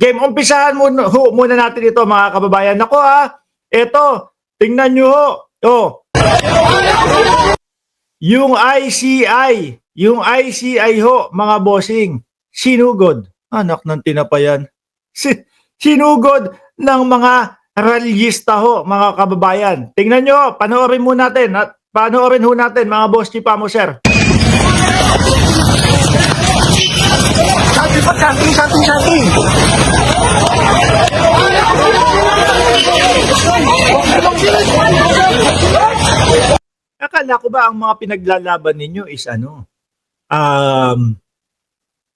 Game, umpisahan muna natin ito mga kababayan. Nako eto, tingnan nyo ho. Oh, yung ICI ho, mga bossing, sinugod. Anak ng tinapayan. Sinugod ng mga ralyista ho, mga kababayan. Tingnan nyo, panoorin ho natin, mga boss Chipamo, sir. Sating. Akala ko ba ang mga pinaglalaban ninyo is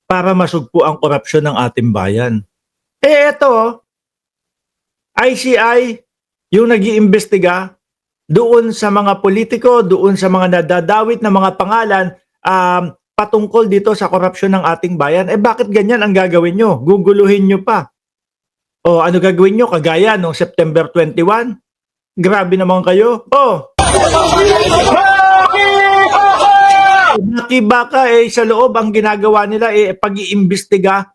para masugpo ang korupsyon ng ating bayan. Eto, ICI, yung nag-iimbestiga doon sa mga politiko, doon sa mga nadadawit na mga pangalan, patungkol dito sa korupsyon ng ating bayan. Bakit ganyan ang gagawin nyo? Guguluhin nyo pa. O ano gagawin nyo? Kagaya noong September 21? Grabe naman kayo. Nakibaka sa loob ang ginagawa nila pag-iimbestiga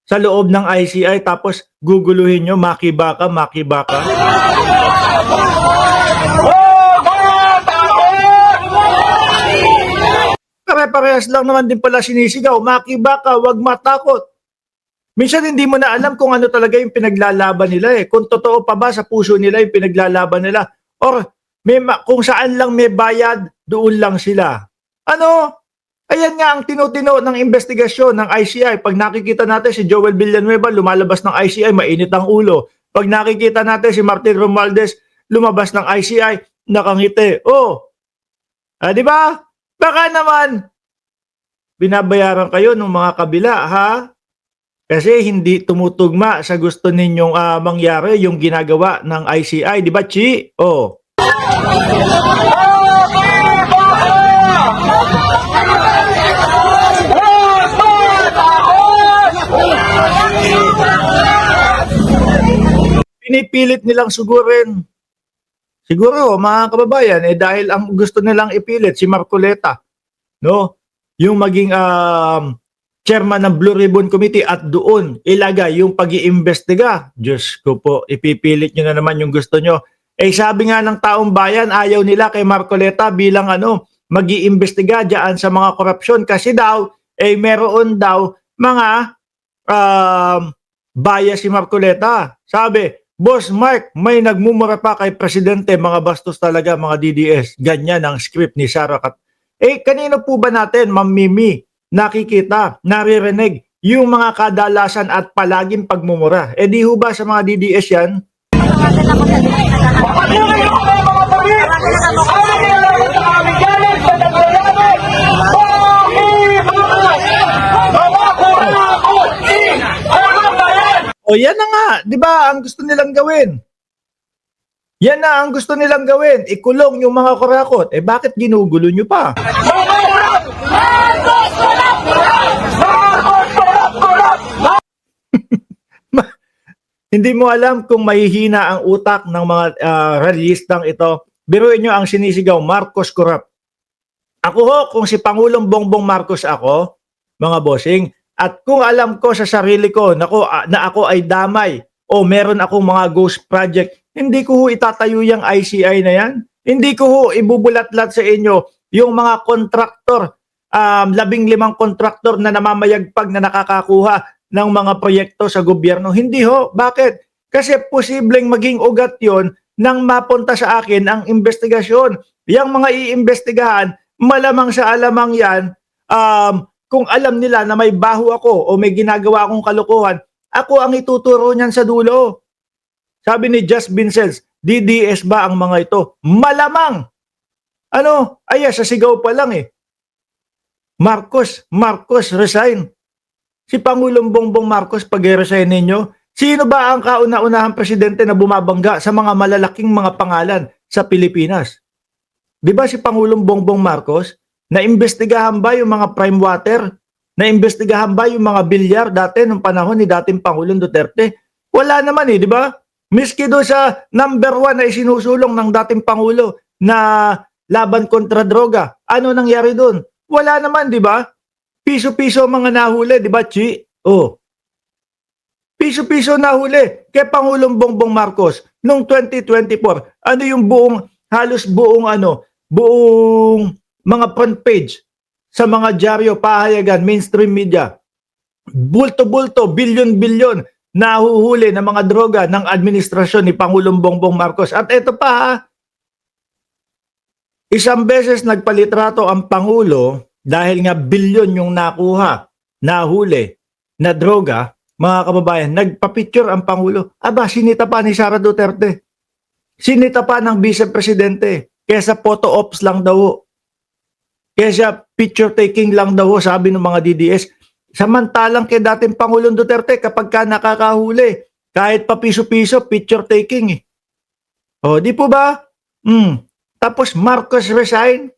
sa loob ng ICI tapos guguluhin nyo, makibaka. Pare-parehas lang naman din pala sinisigaw, makibaka, wag matakot. Minsan hindi mo na alam kung ano talaga yung pinaglalaban nila Kung totoo pa ba sa puso nila yung pinaglalaban nila. Or kung saan lang may bayad, doon lang sila. Ayan nga ang tinutino ng investigasyon ng ICI. Pag nakikita natin si Joel Villanueva lumalabas ng ICI, mainit ang ulo. Pag nakikita natin si Martin Romualdez lumabas ng ICI, nakangiti. Di ba? Baka naman binabayaran kayo ng mga kabila, Kasi hindi tumutugma sa gusto ninyong mangyari yung ginagawa ng ICI, di ba, Chi? Pinipilit nilang sugurin. Siguro, mga kababayan, dahil ang gusto nilang ipilit si Marcoleta, no? Yung maging chairman ng Blue Ribbon Committee at doon ilagay yung pag-iimbestiga. Diyos ko po, ipipilit nyo na naman yung gusto nyo. Sabi nga ng taong bayan, ayaw nila kay Marcoleta bilang mag-iimbestiga dyan sa mga korupsyon kasi daw, meron daw mga bias si Marcoleta. Sabi, Boss Mark, may nagmumura pa kay Presidente, mga bastos talaga, mga DDS. Ganyan ang script ni Sara kanino po ba natin, Ma'am Mimi, nakikita, naririnig yung mga kadalasan at palaging pagmumura? Di ho ba sa mga DDS yan? Yan na nga, di ba ang gusto nilang gawin? Yan na ang gusto nilang gawin, ikulong yung mga kurakot. Bakit ginugulo nyo pa? Hindi mo alam kung mahihina ang utak ng mga rallyistang ito. Biruin nyo ang sinisigaw, Marcos corrupt. Ako ho, kung si Pangulong Bongbong Marcos ako, mga bossing, at kung alam ko sa sarili ko na ako ay damay o meron akong mga ghost project, hindi ko ho itatayo yung ICI na yan. Hindi ko ho ibubulat-lat sa inyo yung mga kontraktor, 15 kontraktor na namamayagpag na nakakakuha ng mga proyekto sa gobyerno. Hindi ho. Bakit? Kasi posibleng maging ugat yon nang mapunta sa akin ang investigasyon. Yang mga iimbestigahan, malamang sa alamang yan, kung alam nila na may baho ako o may ginagawa akong kalokohan, ako ang ituturo niyan sa dulo. Sabi ni Just Vincels, DDS ba ang mga ito? Malamang! Sa sigaw pa lang Marcos resign. Si Pangulong Bongbong Marcos pag-resign ninyo, sino ba ang kauna-unahang presidente na bumabangga sa mga malalaking mga pangalan sa Pilipinas? Di ba si Pangulong Bongbong Marcos, naimbestigahan ba yung mga prime water? Naimbestigahan ba yung mga bilyar dati nung panahon ni dating Pangulong Duterte? Wala naman di ba? Miski doon sa number 1 na isinusulong ng dating Pangulo na laban kontra droga, ano nangyari doon? Wala naman, di ba? Piso-piso mga nahuli, di ba, Chi? papiso-piso nahuli kay Pangulong Bongbong Marcos noong 2024. Ano yung halos buong mga front page sa mga dyaryo, pahayagan, mainstream media. Bulto-bulto, bilyon-bilyon nahuhuli ng mga droga ng administrasyon ni Pangulong Bongbong Marcos. At ito pa, isang beses nagpalitrato ang Pangulo dahil nga bilyon yung nahuli na droga, mga kababayan, nagpa-picture ang Pangulo. Aba, sinita pa ni Sara Duterte. Sinita pa ng Vice Presidente. Kesa photo ops lang daw. Kesa picture taking lang daw, sabi ng mga DDS. Samantalang kay dating Pangulong Duterte, kapag ka nakakahuli, kahit pa piso-piso, picture taking. O, di po ba? Tapos Marcos resign.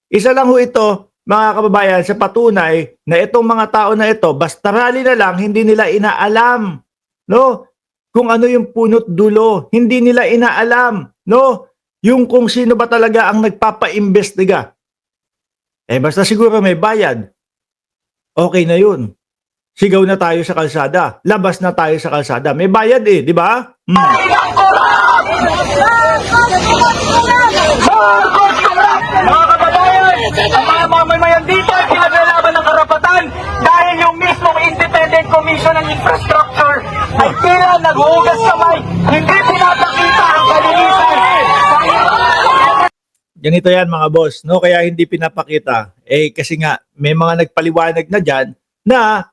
Isa lang ho ito, mga kababayan, sa patunay na itong mga tao na ito, basta rally na lang, hindi nila inaalam, no? Kung ano yung punot dulo, hindi nila inaalam, no? Yung kung sino ba talaga ang nagpapa-imbestiga. Basta siguro may bayad. Okay na yun. Sigaw na tayo sa kalsada. Labas na tayo sa kalsada. May bayad di ba? Mga kababayan, ang mga mamamayan dito ay pinaglalaban ng karapatan dahil yung mismong Independent Commission on Infrastructure ay tila naghuhugas kamay, hindi pinapakita ang kalinisan. Ganito yan mga boss, no? Kaya hindi pinapakita. Kasi nga, may mga nagpaliwanag na dyan na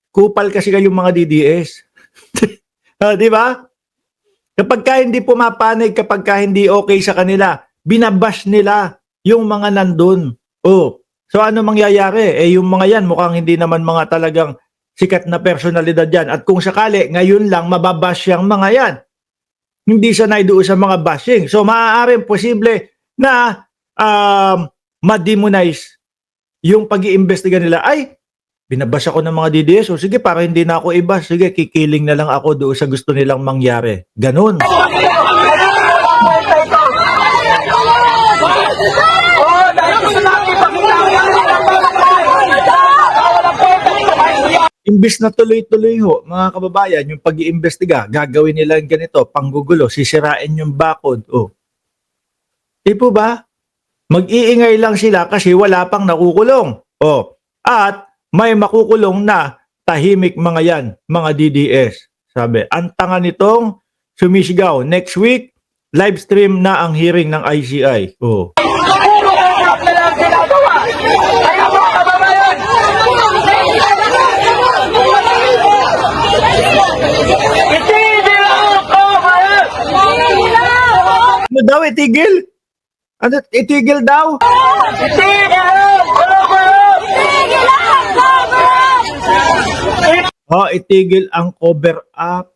kupal kasi kayong mga DDS. Di ba? Kapag ka hindi pumapanig, kapag ka hindi okay sa kanila, binabash nila yung mga nandun. So ano mangyayari? Yung mga yan, mukhang hindi naman mga talagang sikat na personalidad yan. At kung sakali, ngayon lang mababash yung mga yan. Hindi sanay doon sa mga bashing. So maaaring posible na ma-demonize yung pag-iimbestiga nila. Ay, binabash ako ng mga DDS. O sige, para hindi na ako iba. Sige, kikiling na lang ako doon sa gusto nilang mangyari. Ganun. Imbis na tuloy-tuloy ho, mga kababayan, yung pag-iimbestiga, gagawin nila ganito, panggugulo, sisirain yung bakod. Di po ba? Mag-iingay lang sila kasi wala pang nakukulong. At may makukulong na tahimik mga yan, mga DDS. Sabi, ang tanga nitong sumisigaw. Next week, live stream na ang hearing ng ICI. Ano daw, itigil? Ano, itigil daw? Itigil ang cover up.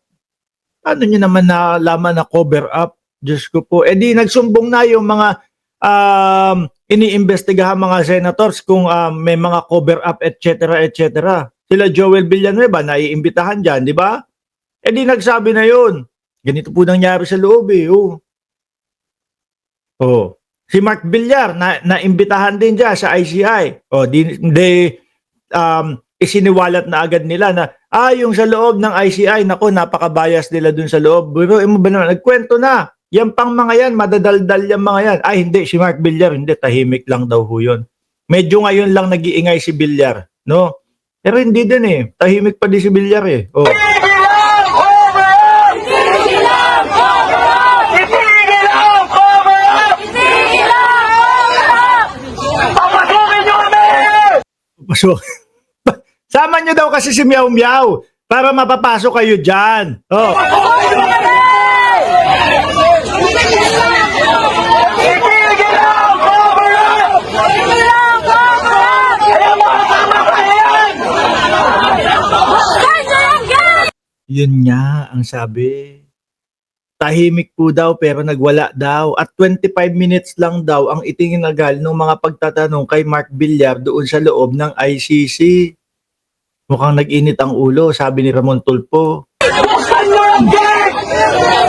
Ano nyo naman nalaman na cover up? Diyos ko po. Di nagsumbong na yung mga iniimbestigahan mga senators kung may mga cover up, etc., etc. Sila Joel Villanueva, naiimbitahan dyan, di ba? Di nagsabi na yun. Ganito po nangyari sa loob Si Mark Villar, naimbitahan din dyan sa ICI. Isiniwalat na agad nila na, yung sa loob ng ICI, nako, napaka-bias nila dun sa loob. Pero mo ba naman, nagkwento na. Yan pang mga yan, madadaldal yung mga yan. Hindi, si Mark Villar, hindi, tahimik lang daw ho yun. Medyo ngayon lang nag-iingay si Villar, no? Pero hindi din tahimik pa din si Villar So, sama nyo daw kasi si Meow Meow para mapapasok kayo dyan. Yun nga ang sabi. Tahimik po daw pero nagwala daw. At 25 minutes lang daw ang itininagal ng mga pagtatanong kay Mark Villar doon sa loob ng ICC. Mukhang nag-init ang ulo, sabi ni Ramon Tulfo.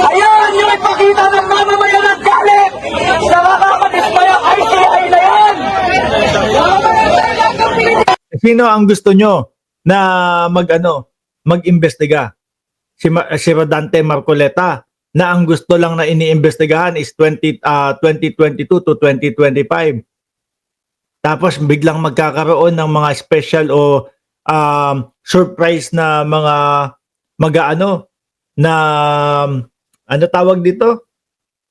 Ayan yung ipakita ng mamamayan ng galit! Nakakapag-ismaya ICI na yan! Sino ang gusto nyo na mag-imbestiga. Si Rodante Marcoleta na ang gusto lang na iniimbestigahan is 2022 to 2025. Tapos biglang magkakaroon ng mga special o surprise na mga mag-ano na ano tawag dito?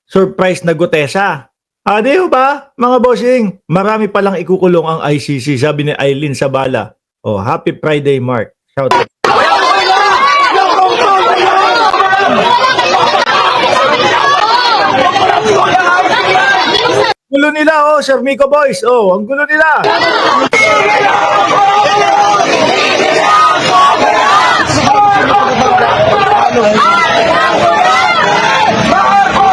Surprise na gutesa. Di ba, mga bossing? Marami palang ikukulong ang ICC, sabi ni Eileen Sabala. Oh, happy Friday, Mark. Shout out. Gulo nila, Sir Miko Boys. Ang gulo nila.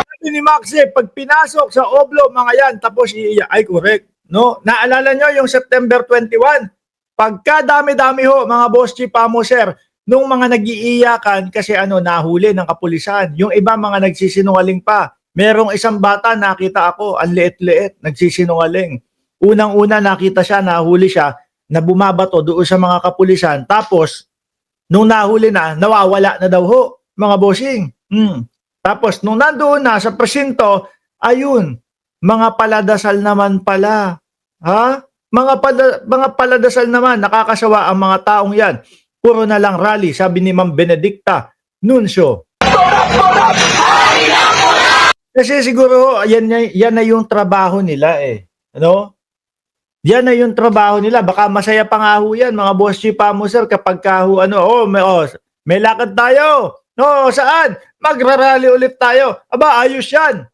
Sabi ni Maxi, pag pinasok sa Oblo, mga yan, tapos iiyak. Ay, correct. No? Naalala nyo yung September 21? Pagka dami-dami ho, mga boss chief amo, sir, nung mga nag-iiyakan kasi nahuli ng kapulisan. Yung iba mga nagsisinungaling pa. Merong isang bata nakita ako, ang liit-liit, nagsisinungaling. Unang-una nakita siya, nahuli siya, na bumabato doon sa mga kapulisan. Tapos, nung nahuli na, nawawala na daw ho, mga bossing. Tapos, nung nandoon na sa presinto, ayun, mga paladasal naman pala. Ha? Mga paladasal naman, nakakasawa ang mga taong yan. Puro na lang rally, sabi ni Ma'am Benedicta Nuncio. Kasi siguro, yan na yung trabaho nila eh. Ano? Yan na yung trabaho nila. Baka masaya pa nga ho yan, mga boss chief mo, sir, kapag kaho, may lakad tayo. No, saan? Magrarally ulit tayo. Aba, ayos yan.